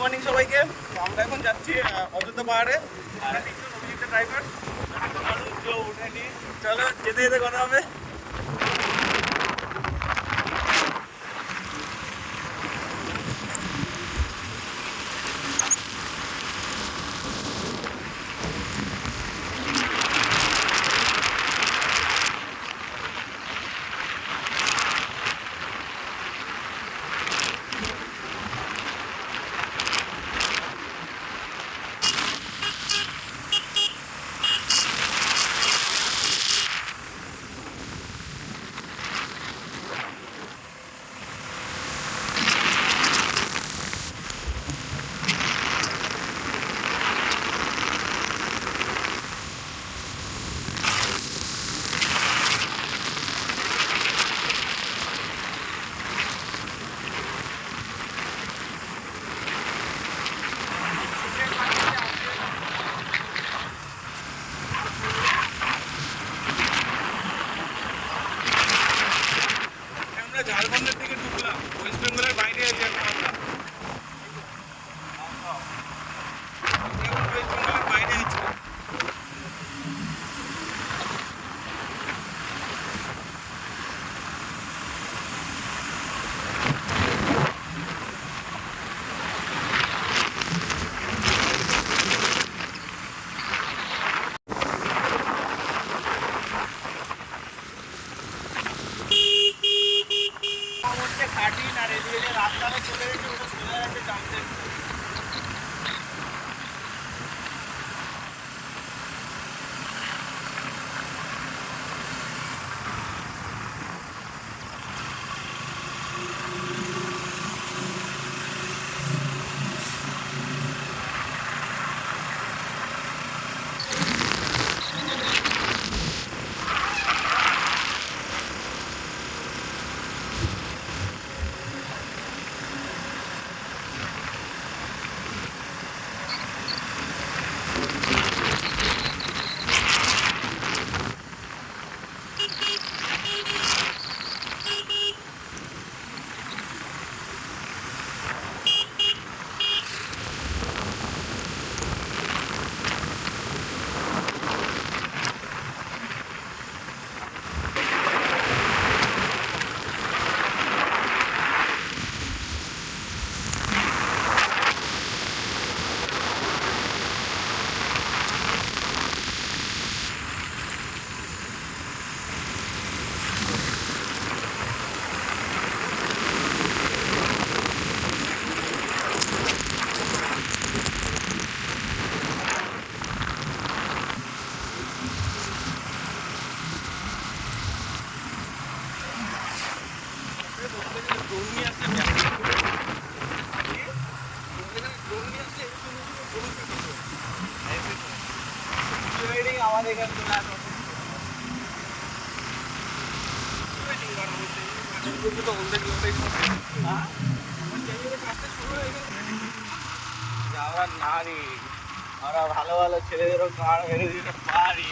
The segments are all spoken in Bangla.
মর্নিং সবাইকে। আমরা এখন যাচ্ছি অযোধ্যা পাহাড়ে। আর তিনজন অভিজিৎ ড্রাইভার, উঠেনি। চলো যেতে যেতে কথা হবে। ঝাড়খণ্ডের দিকে ঢুকলাম, ওয়েস্ট বেঙ্গলের বাইরে আছি এখন আমরা। ওয়েস্ট বেঙ্গলের বাইরে আছি। কাটিন আর এদিকে রাস্তাটা চলে গেছে, ওটা সোজা যাচ্ছে জামতে। আমাদের এখানে চলে আসো। আমরা নারী, আমরা ভালো ভালো ছেলেদেরও গাড় মেরে দিতে পারি।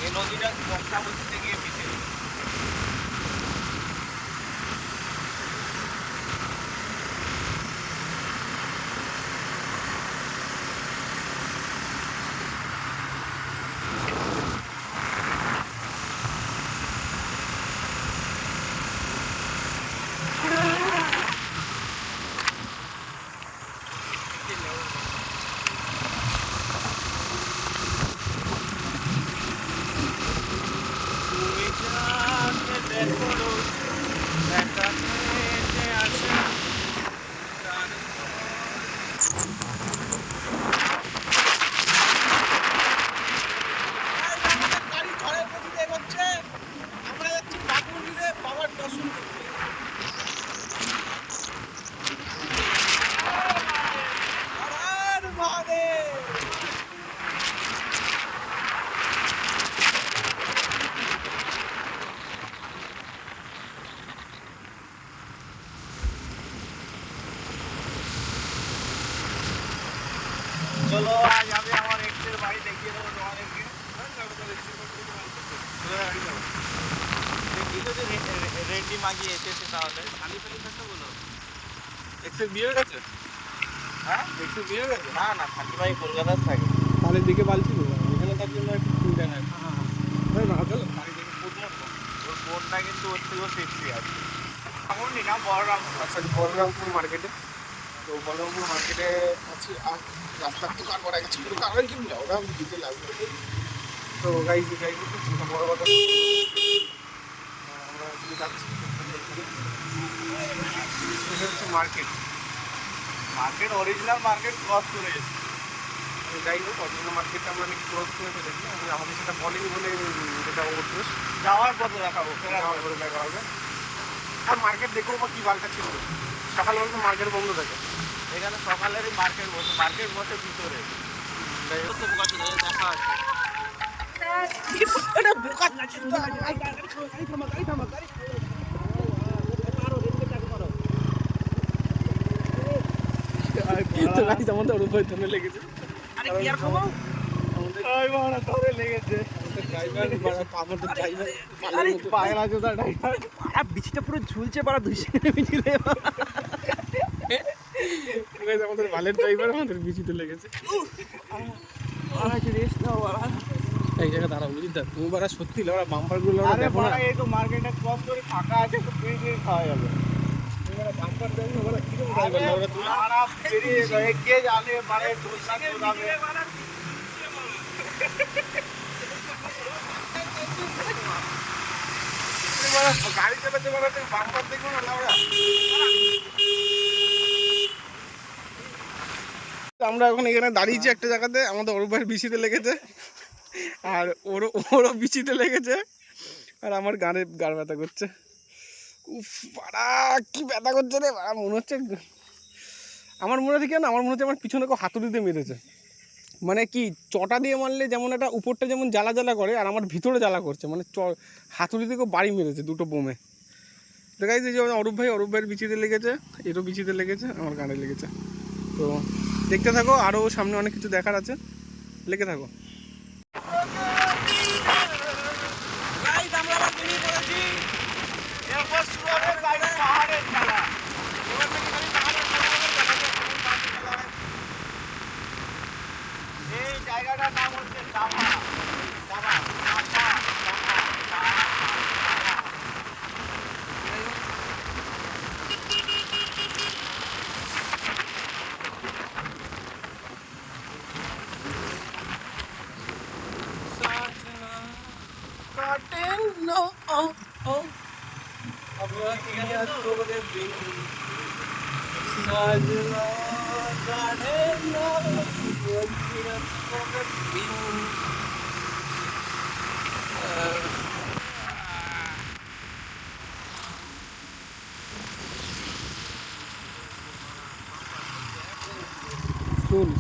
এই নদীটা বর্ষা বলতে গিয়ে পিছিয়ে দেখিয়ে দেবো তোমাদেরকে। রেডি মাগিয়ে এসেছে তাহলে খালি খালি থাকতে বলো। এক্সের বিয়ে হয়ে গেছে? হ্যাঁ এক্সের বিয়ে হয়ে গেছে? না না খালি ভাই কলকাতার থাকে। তাহলে দিকে বালছি এখানে তার জন্য একটু চিন্তা নেই। না চলো ওর বোনটা কিন্তু ওর থেকেও সেক্সি আছে। এখন না বড়রামপুর। আচ্ছা বলরামপুর মার্কেটে, তো বলরামপুর মার্কেটে আছি। আর রাস্তার তো কার করা গেছে পুরো কারণ কি ওরা দিতে লাগবে। তো গাইজ বড় কথা আমরা এখানে যাচ্ছি হচ্ছে market. Market original market cross করে গেছে। যাই হোক অরিজিনাল মার্কেটটা আমরা নাকি ক্রস করে ফেলেছি। আমাদের সেটা বলেনি বলে যেটা ওর দোষ। যাওয়ার পথে দেখাবো যাওয়ার পরে দেখা হবে। আর মার্কেট দেখবো বা কী বালটা ছিল সকালবেলা তো মার্কেট বন্ধ থাকে। এখানে সকালেরই মার্কেট বসে ভিতরে। যাই হোক দেখা আছে। আমাদের উপরে ধরে লেগেছে। বিচিটা পুরো ঝুলছে পাড়া 2 সেকেন্ডে মিছিলে। আমাদের ভালের ড্রাইভার আমাদের বিচিতে লেগেছে। এই জায়গায় দাঁড়াবো বুঝলি তো তুমি বারা সত্যি ওরা বাম্পার গুলো দেখো না। এই তো মার্কেটটা ক্রস করে ফাঁকা আছে, একটু ফ্রি খাওয়া যাবে। বাম্পার দেখো ওরা কিরকম ড্রাইভার ওরা তুমি আরাম বেরিয়ে গিয়ে কে জানে মানে দোলনা চড়াবে। গাড়ি চালাতে চালাতে বাম্পার দেখো না ওরা। আমরা এখন এখানে দাঁড়িয়েছি একটা জায়গাতে, আমাদের অরূপ ভাইয়ের বিচিতে লেগেছে আর ওরও বিচিতে লেগেছে আর আমার গাড় ব্যথা করছে। উফ বাড়া কি ব্যথা করছে রে বাড়া, মনে হচ্ছে আমার মনে হচ্ছে কেন আমার মনে হচ্ছে আমার পিছনে কেউ হাতুড়ি দিয়ে মেরেছে। মানে কি চটা দিয়ে মারলে যেমন একটা উপরটা যেমন জ্বালা জ্বালা করে আর আমার ভিতরে জ্বালা করছে, মানে হাতুড়ি দিয়ে কেউ বাড়ি মেরেছে দুটো বোমে। দেখাই যে অরূপ ভাইয়ের বিচিতে লেগেছে, এরও বিচিতে লেগেছে, আমার গানে লেগেছে। তো দেখতে থাকো, আরও সামনে অনেক কিছু দেখার আছে, লেগে থাকো। এই জায়গাটার নাম হচ্ছে দামা।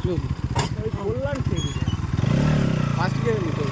স্লোলি বললাম ঠিক ফার্স্ট গিয়ারে নিতে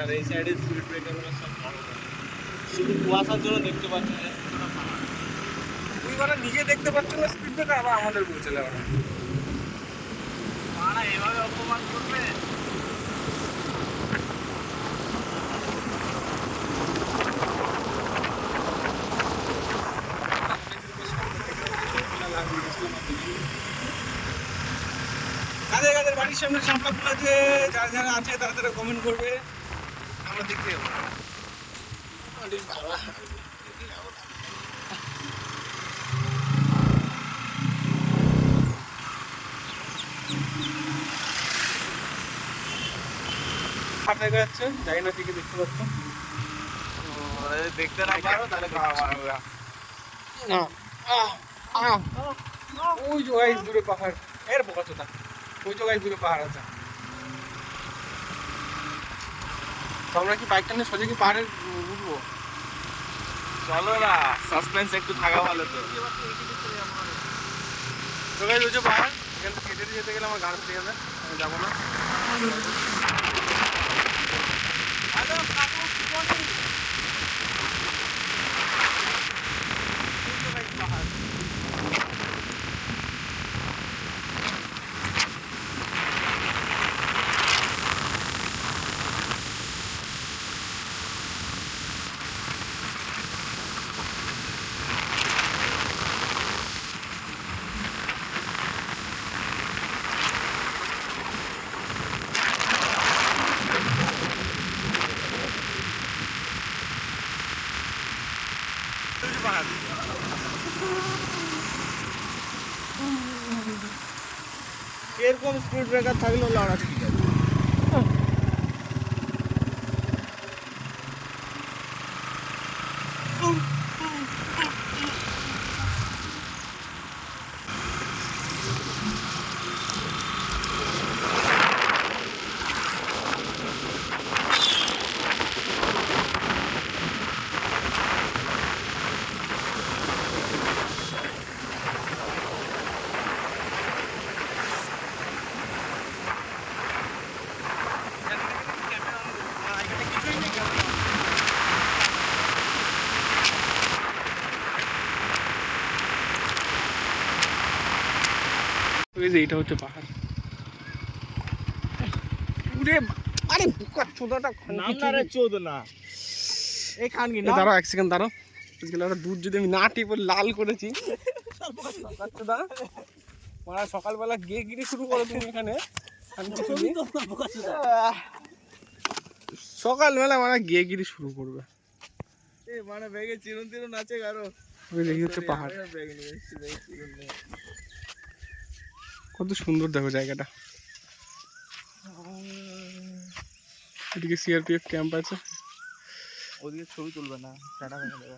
আর এই সাইডে স্পিড ব্রেকার সব বড় শুধু কুয়াশার জন্য দেখতে পাচ্ছি না। তুই মানে নিজে দেখতে পাচ্ছ না স্পিড ব্রেকার, আবার আমাদের বলছে মারা এভাবে অপমান করবে। কাদের বাড়ির সামনে শাপলা ফুল আছে, যারা আছে তারা কমেন্ট করবে, আমরা দেখতে যাবো। বাবা দেখা যাচ্ছে, জানি না থেকে দেখতে পাচ্ছ। দেখতে না পারো তাহলে খাওয়া মারবে না। ওই যে গাইস দূরে পাহাড়, এর বোকাচোদা, ওই যে গাইস দূরে পাহাড় আছে। তো আমরা কি বাইকটা নিয়ে সোজা কি পাহাড়ে উঠবো? চলো না, সাসপেন্স একটু থাকা ভালো তো। তো গাইস ওই যে পাহাড়, এখান থেকে কেটে যেতে গেলে আমার গান ফিরে যাবে, আমি যাবো না। হ্যালো কাকু, গুড মর্নিং। পাহাড়। পাহাড়। এরকম স্পিড ব্রেকার থাকলেও লড়া ঠিক আছে। ওই যে এটা হচ্ছে পাহাড়। উরে আরে বুকা চোদাটা নাম না রে চোদ না। এই খান কি না? দাঁড়াও এক সেকেন্ড দাঁড়াও। আজকে একটা দুধ যদি আমি না টিপে লাল করেছি চোদা মানে সকালবেলা গিয়ে গিয়ে শুরু করো তুমি এখানে। আমি সকালবেলা মানে গিয়ে গিয়ে শুরু করবে। এ মানে ব্যাগে চিরুন তিরুন আছে কারো? ওই দেখি হচ্ছে পাহাড়। ব্যাগ নিয়ে এসেছি, ব্যাগে চিরুন নেই। কত সুন্দর দেখো জায়গাটা। এদিকে সিআরপিএফ ক্যাম্প আছে। ওদিকে ছবি তুলবে না, টাটা ভেঙে দেবে।